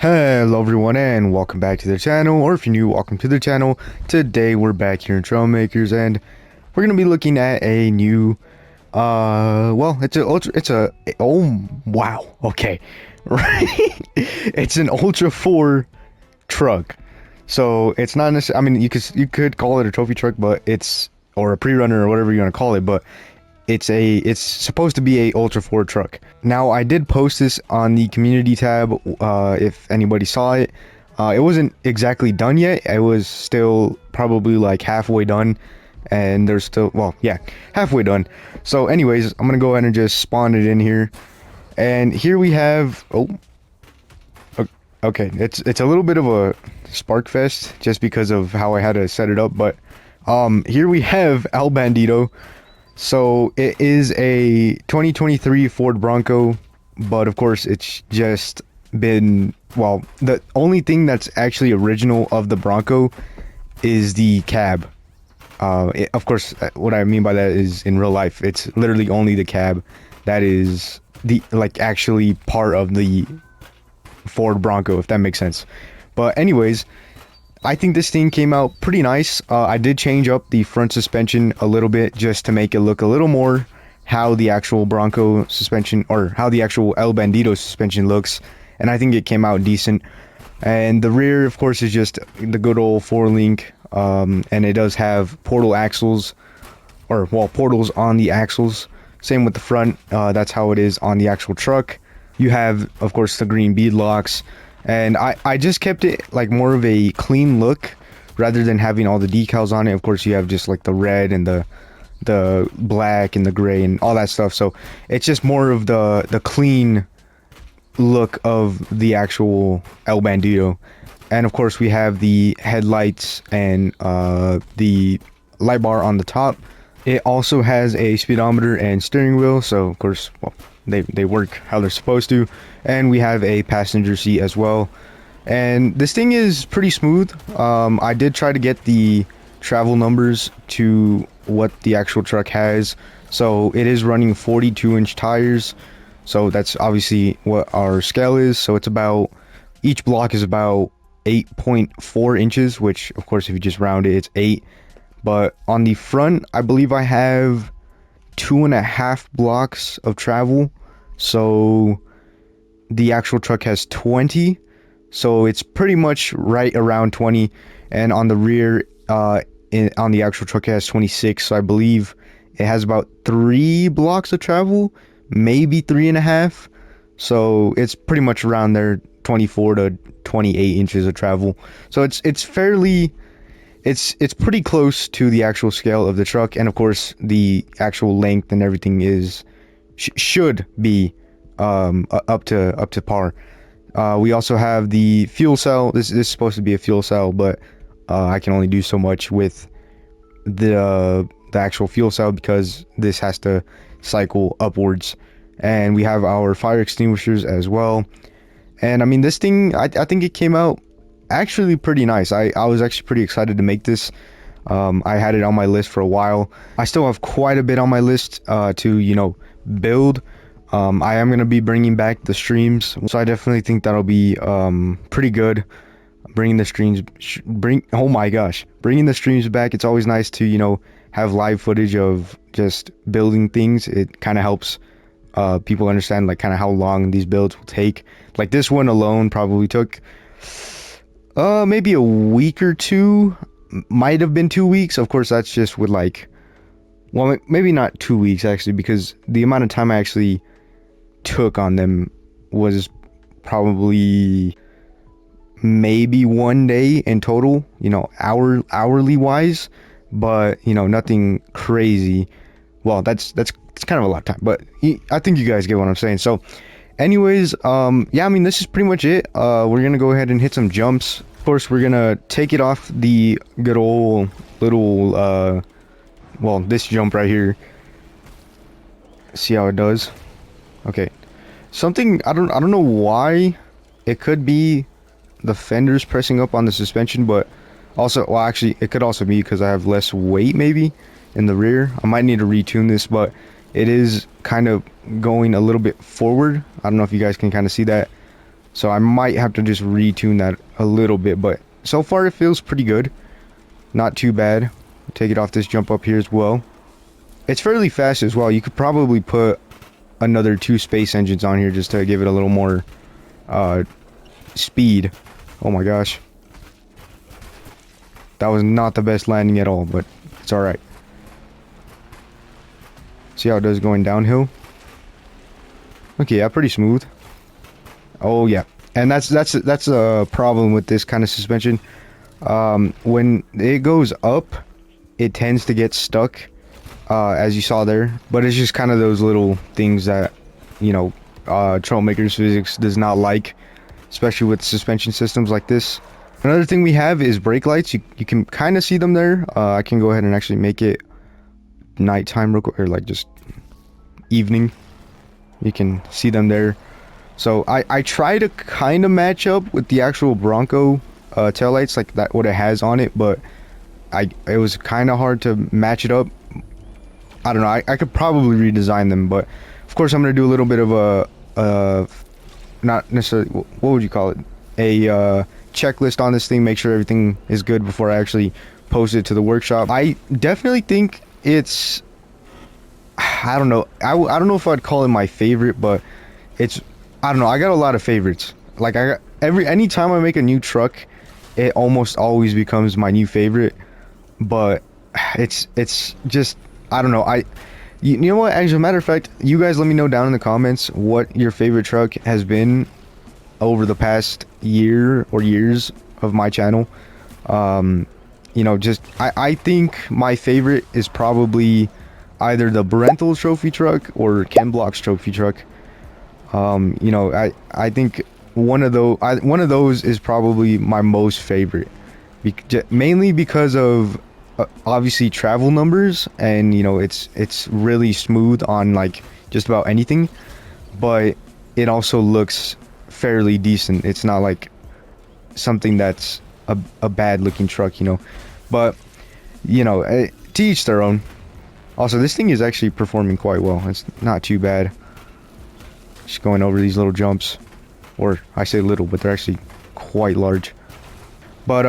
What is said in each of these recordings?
Hello everyone and welcome back to the channel, or if you're new, welcome to the channel. Today we're back here in Trailmakers and we're gonna be looking at a new well, oh wow, okay. Right. It's an Ultra 4 truck. So it's not necessarily, I mean, you could call it a trophy truck, but it's, or a pre-runner or whatever you want to call it, but it's supposed to be a Ultra 4 truck. Now I did post this on the community tab, if anybody saw it. It wasn't exactly done yet. It was still probably like halfway done, and there's still, well, yeah, halfway done. So anyways, I'm gonna go ahead and just spawn it in here, and here we have, okay, it's a little bit of a spark fest just because of how I had to set it up, but here we have Bandito. So it is a 2023 Ford Bronco, but of course it's just been, well, the only thing that's actually original of the Bronco is the cab. Of course, what I mean by that is in real life, it's literally only the cab that is the, like, actually part of the Ford Bronco, if that makes sense. But anyways, I think this thing came out pretty nice. I did change up the front suspension a little bit just to make it look a little more how the actual Bronco suspension, or how the actual El Bandito suspension looks, and I think it came out decent. And the rear, of course, is just the good old 4-link, and it does have portal axles, or, well, portals on the axles. Same with the front. That's how it is on the actual truck. You have, of course, the green bead locks. And I just kept it like more of a clean look rather than having all the decals on it. Of course, you have just like the red and the black and the gray and all that stuff. So it's just more of the clean look of the actual El Bandito. And of course, we have the headlights and the light bar on the top. It also has a speedometer and steering wheel. So of course, well, they work how they're supposed to. And we have a passenger seat as well, and this thing is pretty smooth. I did try to get the travel numbers to what the actual truck has, so it is running 42-inch tires, so that's obviously what our scale is. So it's about, each block is about 8.4 inches, which of course if you just round it, it's 8. But on the front, I believe I have 2.5 blocks of travel, so the actual truck has 20, so it's pretty much right around 20. And on the rear, on the actual truck, it has 26, so I believe it has about 3 blocks of travel, maybe 3.5. So it's pretty much around there, 24 to 28 inches of travel. So it's fairly, it's pretty close to the actual scale of the truck. And of course, the actual length and everything is should be up to par. We also have the fuel cell. This is supposed to be a fuel cell, but I can only do so much with the actual fuel cell because this has to cycle upwards. And we have our fire extinguishers as well. And I mean, this thing, I think it came out actually pretty nice. I was actually pretty excited to make this. I had it on my list for a while. I still have quite a bit on my list to, you know, build. I am going to be bringing back the streams, so I definitely think that'll be pretty good. Bringing the streams, oh my gosh, bringing the streams back. It's always nice to, you know, have live footage of just building things. It kind of helps people understand like kind of how long these builds will take. Like this one alone probably took maybe a week or two, might have been 2 weeks. Of course, that's just with like, well, maybe not 2 weeks actually, because the amount of time I actually took on them was probably maybe 1 day in total, you know, hourly wise, but you know, nothing crazy. Well, that's kind of a lot of time, but I think you guys get what I'm saying. So anyways, yeah, I mean, this is pretty much it. We're gonna go ahead and hit some jumps. Of course, we're gonna take it off the good old little well, this jump right here. See how it does. Okay, something I don't know why. It could be the fenders pressing up on the suspension, but also, well, actually it could also be because I have less weight maybe in the rear. I might need to retune this, but it is kind of going a little bit forward. I don't know if you guys can kind of see that. So I might have to just retune that a little bit, but so far it feels pretty good. Not too bad. Take it off this jump up here as well. It's fairly fast as well. You could probably put another 2 space engines on here just to give it a little more speed. Oh my gosh. That was not the best landing at all, but it's alright. See how it does going downhill? Okay, yeah, pretty smooth. Oh yeah. And that's a problem with this kind of suspension. When it goes up, it tends to get stuck, as you saw there. But it's just kind of those little things that, you know, Trailmakers physics does not like, especially with suspension systems like this. Another thing we have is brake lights. You can kind of see them there. I can go ahead and actually make it nighttime real quick, or like just evening. You can see them there. So I try to kind of match up with the actual Bronco taillights, like that what it has on it, but it was kind of hard to match it up. I don't know. I could probably redesign them, but of course I'm gonna do a little bit of a not necessarily, what would you call it, a checklist on this thing, make sure everything is good before I actually post it to the workshop. I definitely think it's, I don't know, I don't know if I'd call it my favorite, but it's, I don't know, I got a lot of favorites. Like I got anytime I make a new truck, it almost always becomes my new favorite. But it's just, I don't know, you know what, as a matter of fact, you guys let me know down in the comments what your favorite truck has been over the past year or years of my channel. You know, just I think my favorite is probably either the Brenthal trophy truck or Ken Block's trophy truck. You know, I think one of those is probably my most favorite, mainly because of obviously travel numbers, and you know, it's really smooth on like just about anything, but it also looks fairly decent. It's not like something that's a bad looking truck, you know. But you know, to each their own. Also, this thing is actually performing quite well. It's not too bad. Just going over these little jumps, or I say little, but they're actually quite large. But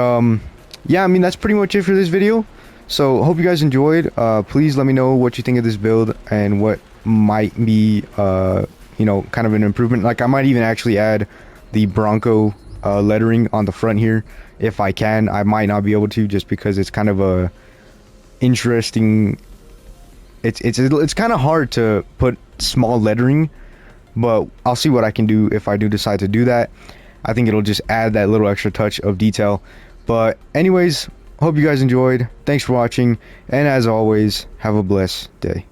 yeah, I mean, that's pretty much it for this video. So hope you guys enjoyed. Please let me know what you think of this build and what might be you know, kind of an improvement. Like I might even actually add the Bronco lettering on the front here if I can. I might not be able to, just because it's kind of a interesting, it's kind of hard to put small lettering, but I'll see what I can do if I do decide to do that. I think it'll just add that little extra touch of detail. But anyways, hope you guys enjoyed. Thanks for watching, and as always, have a blessed day.